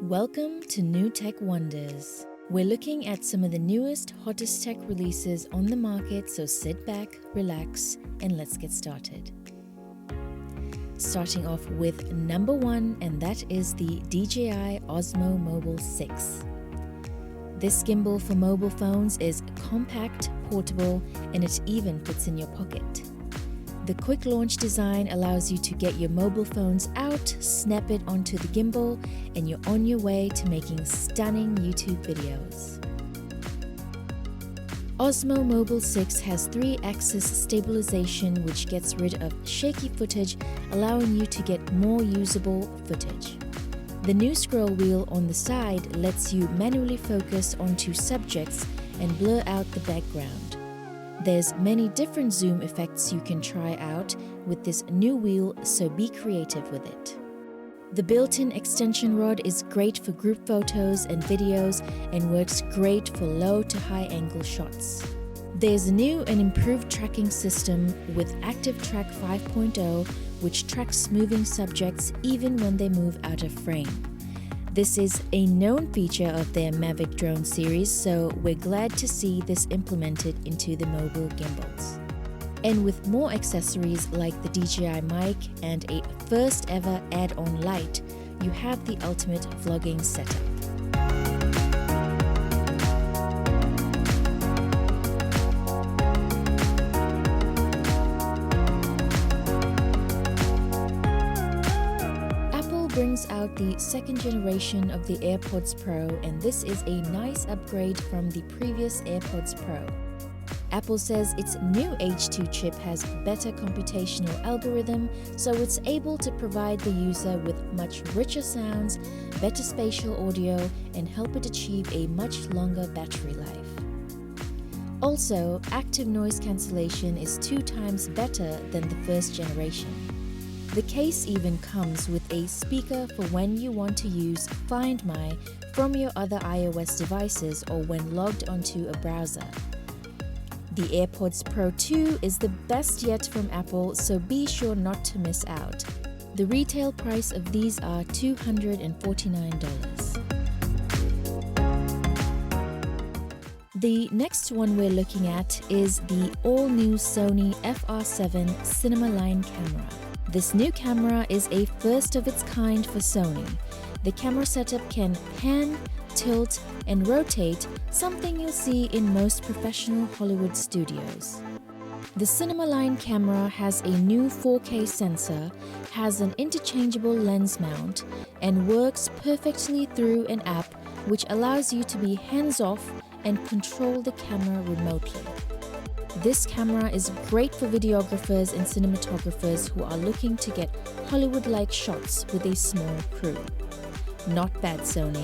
Welcome to New Tech Wonders. We're looking at some of the newest, hottest tech releases on the market, so sit back, relax, and let's get started. Starting off with number one, and that is the DJI Osmo Mobile 6. This gimbal for mobile phones is compact, portable, and it even fits in your pocket. The quick launch design allows you to get your mobile phones out, snap it onto the gimbal, and you're on your way to making stunning YouTube videos. Osmo Mobile 6 has 3-axis stabilization, which gets rid of shaky footage, allowing you to get more usable footage. The new scroll wheel on the side lets you manually focus onto subjects and blur out the background. There's many different zoom effects you can try out with this new wheel, so be creative with it. The built-in extension rod is great for group photos and videos and works great for low to high angle shots. There's a new and improved tracking system with Active Track 5.0, which tracks moving subjects even when they move out of frame. This is a known feature of their Mavic drone series, so we're glad to see this implemented into the mobile gimbals. And with more accessories like the DJI mic and a first ever add-on light, you have the ultimate vlogging setup. Brings out the second generation of the Airpods Pro, and this is a nice upgrade from the previous Airpods Pro. Apple says its new H2 chip has better computational algorithm, so it's able to provide the user with much richer sounds, better spatial audio, and help it achieve a much longer battery life. Also, active noise cancellation is 2 times better than the first generation. The case even comes with a speaker for when you want to use Find My from your other iOS devices or when logged onto a browser. The AirPods Pro 2 is the best yet from Apple, so be sure not to miss out. The retail price of these are $249. The next one we're looking at is the all-new Sony FR7 Cinema Line camera. This new camera is a first of its kind for Sony. The camera setup can pan, tilt, and rotate, something you'll see in most professional Hollywood studios. The Cinema Line camera has a new 4K sensor, has an interchangeable lens mount, and works perfectly through an app which allows you to be hands-off and control the camera remotely. This camera is great for videographers and cinematographers who are looking to get Hollywood-like shots with a small crew. Not bad, Sony.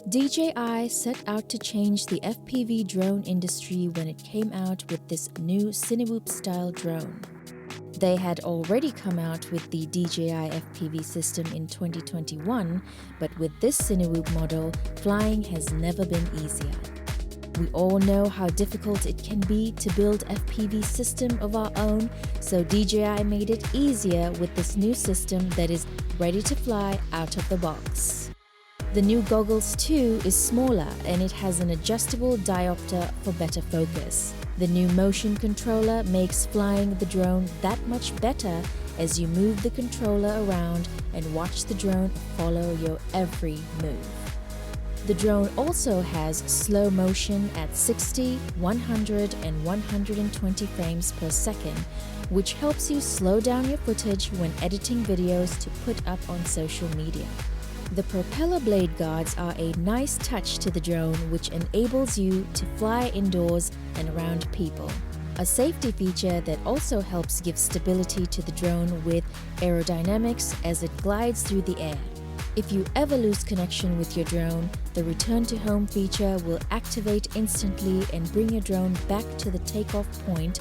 DJI set out to change the FPV drone industry when it came out with this new Cinewhoop-style drone. They had already come out with the DJI FPV system in 2021, but with this Cinewhoop model, flying has never been easier. We all know how difficult it can be to build FPV system of our own, so DJI made it easier with this new system that is ready to fly out of the box. The new goggles too is smaller and it has an adjustable diopter for better focus. The new motion controller makes flying the drone that much better as you move the controller around and watch the drone follow your every move. The drone also has slow motion at 60, 100, and 120 frames per second, which helps you slow down your footage when editing videos to put up on social media. The propeller blade guards are a nice touch to the drone, which enables you to fly indoors and around people. A safety feature that also helps give stability to the drone with aerodynamics as it glides through the air. If you ever lose connection with your drone, the return to home feature will activate instantly and bring your drone back to the takeoff point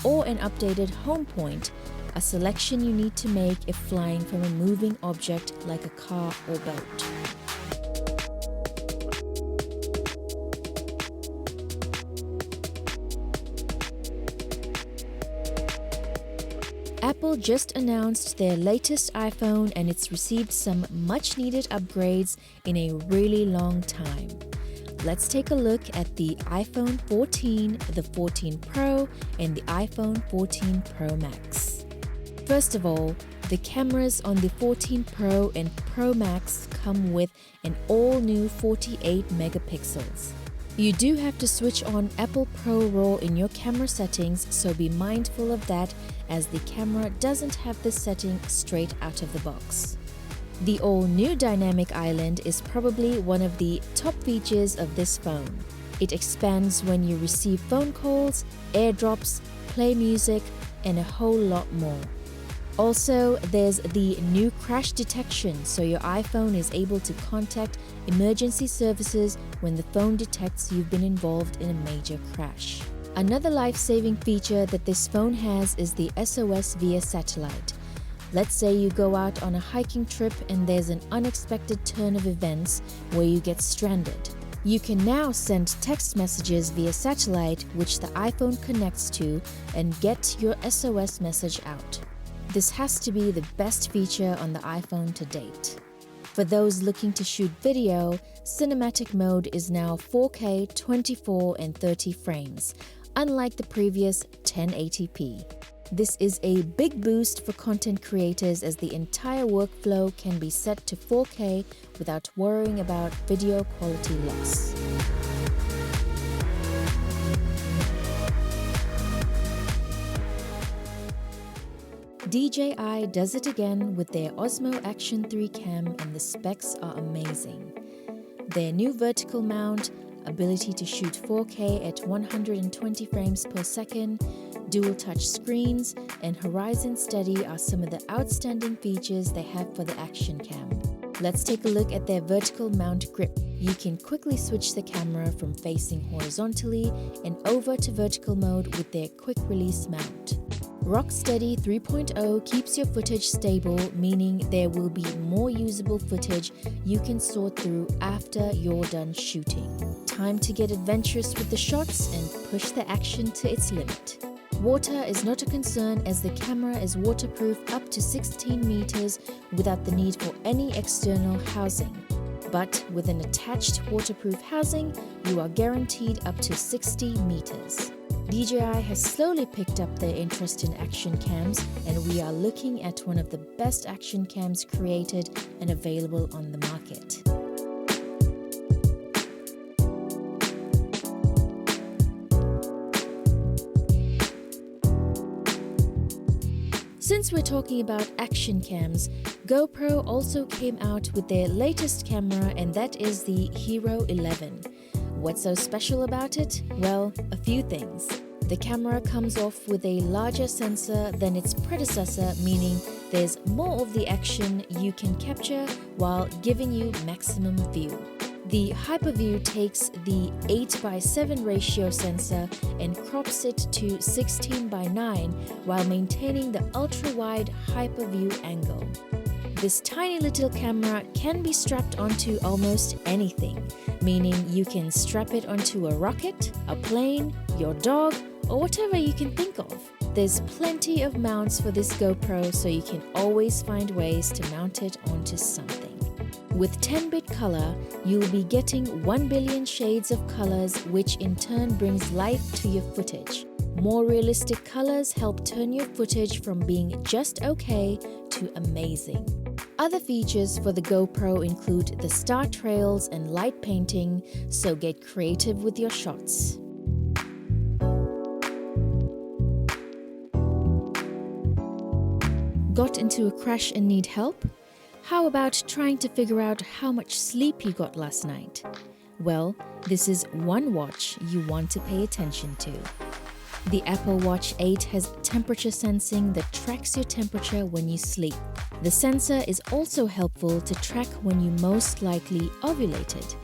or an updated home point, a selection you need to make if flying from a moving object like a car or boat. Apple just announced their latest iPhone and it's received some much-needed upgrades in a really long time. Let's take a look at the iPhone 14, the 14 Pro, and the iPhone 14 Pro Max. First of all, the cameras on the 14 Pro and Pro Max come with an all-new 48 megapixels. You do have to switch on Apple Pro RAW in your camera settings, so be mindful of that as the camera doesn't have this setting straight out of the box. The all-new Dynamic Island is probably one of the top features of this phone. It expands when you receive phone calls, airdrops, play music, and a whole lot more. Also, there's the new crash detection, so your iPhone is able to contact emergency services when the phone detects you've been involved in a major crash. Another life-saving feature that this phone has is the SOS via satellite. Let's say you go out on a hiking trip and there's an unexpected turn of events where you get stranded. You can now send text messages via satellite, which the iPhone connects to, and get your SOS message out. This has to be the best feature on the iPhone to date. For those looking to shoot video, cinematic mode is now 4K 24 and 30 frames, unlike the previous 1080p. This is a big boost for content creators as the entire workflow can be set to 4K without worrying about video quality loss. DJI does it again with their Osmo Action 3 cam and the specs are amazing. Their new vertical mount, ability to shoot 4K at 120 frames per second, dual touch screens, and horizon steady are some of the outstanding features they have for the Action cam. Let's take a look at their vertical mount grip. You can quickly switch the camera from facing horizontally and over to vertical mode with their quick release mount. Rocksteady 3.0 keeps your footage stable, meaning there will be more usable footage you can sort through after you're done shooting. Time to get adventurous with the shots and push the action to its limit. Water is not a concern as the camera is waterproof up to 16 meters without the need for any external housing. But with an attached waterproof housing, you are guaranteed up to 60 meters. DJI has slowly picked up their interest in action cams, and we are looking at one of the best action cams created and available on the market. Since we're talking about action cams, GoPro also came out with their latest camera, and that is the Hero 11. What's so special about it? Well, a few things. The camera comes off with a larger sensor than its predecessor, meaning there's more of the action you can capture while giving you maximum view. The Hyperview takes the 8:7 ratio sensor and crops it to 16:9 while maintaining the ultra-wide Hyperview angle. This tiny little camera can be strapped onto almost anything, meaning you can strap it onto a rocket, a plane, your dog, or whatever you can think of. There's plenty of mounts for this GoPro, so you can always find ways to mount it onto something. With 10-bit color, you'll be getting 1 billion shades of colors, which in turn brings life to your footage. More realistic colors help turn your footage from being just okay to amazing. Other features for the GoPro include the star trails and light painting, so get creative with your shots. Got into a crash and need help? How about trying to figure out how much sleep you got last night? Well, this is one watch you want to pay attention to. The Apple Watch 8 has temperature sensing that tracks your temperature when you sleep. The sensor is also helpful to track when you most likely ovulated.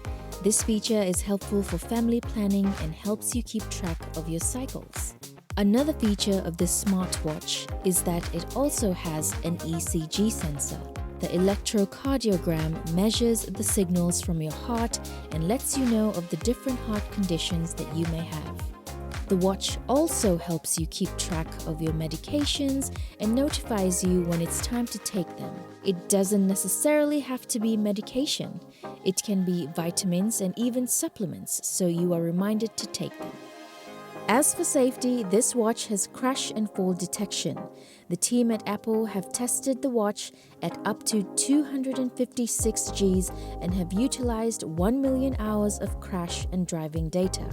This feature is helpful for family planning and helps you keep track of your cycles. Another feature of this smartwatch is that it also has an ECG sensor. The electrocardiogram measures the signals from your heart and lets you know of the different heart conditions that you may have. The watch also helps you keep track of your medications and notifies you when it's time to take them. It doesn't necessarily have to be medication. It can be vitamins and even supplements, so you are reminded to take them. As for safety, this watch has crash and fall detection. The team at Apple have tested the watch at up to 256 Gs and have utilized 1 million hours of crash and driving data.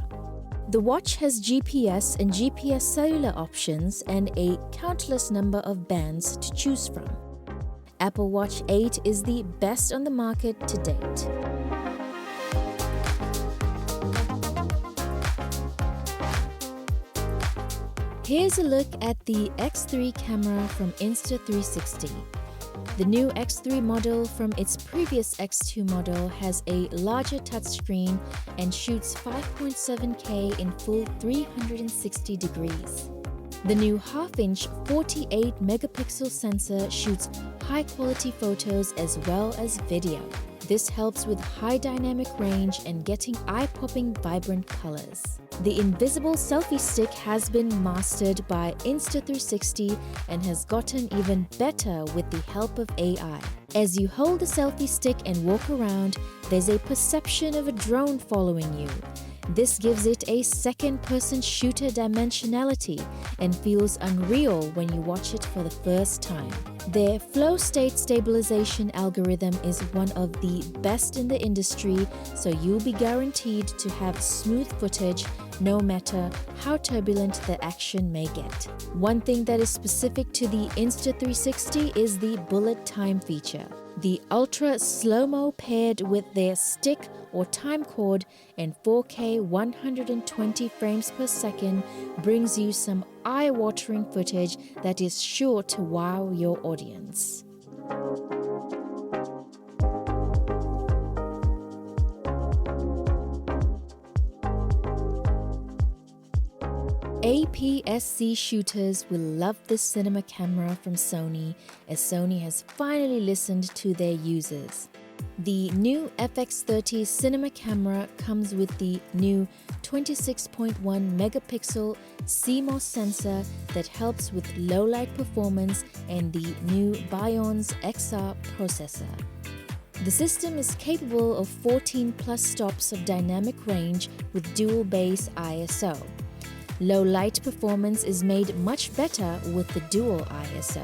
The watch has GPS and GPS cellular options and a countless number of bands to choose from. Apple Watch 8 is the best on the market to date. Here's a look at the X3 camera from Insta360. The new X3 model from its previous X2 model has a larger touchscreen and shoots 5.7K in full 360 degrees. The new half-inch 48-megapixel sensor shoots high-quality photos as well as video. This helps with high dynamic range and getting eye-popping vibrant colors. The invisible selfie stick has been mastered by Insta360 and has gotten even better with the help of AI. As you hold the selfie stick and walk around, there's a perception of a drone following you. This gives it a second-person shooter dimensionality and feels unreal when you watch it for the first time. Their flow state stabilization algorithm is one of the best in the industry, so you'll be guaranteed to have smooth footage no matter how turbulent the action may get. One thing that is specific to the Insta360 is the bullet time feature. The ultra slow-mo paired with their stick or time cord and 4K 120 frames per second brings you some eye-watering footage that is sure to wow your audience. APS-C shooters will love this cinema camera from Sony, as Sony has finally listened to their users. The new FX30 cinema camera comes with the new 26.1 megapixel CMOS sensor that helps with low light performance and the new Bionz XR processor. The system is capable of 14 plus stops of dynamic range with dual base ISO. Low light performance is made much better with the dual ISO.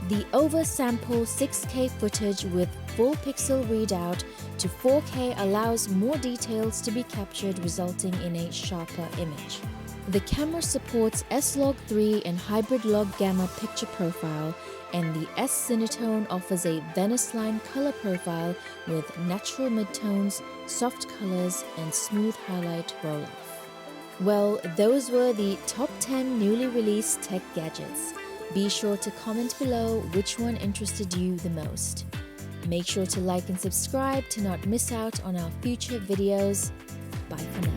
The oversample 6K footage with full pixel readout to 4K allows more details to be captured, resulting in a sharper image. The camera supports S-Log3 and hybrid log gamma picture profile, and the S-Cinetone offers a Venice line color profile with natural midtones, soft colors, and smooth highlight roll-off. Well, those were the top 10 newly released tech gadgets. Be sure to comment below which one interested you the most. Make sure to like and subscribe to not miss out on our future videos. Bye for now.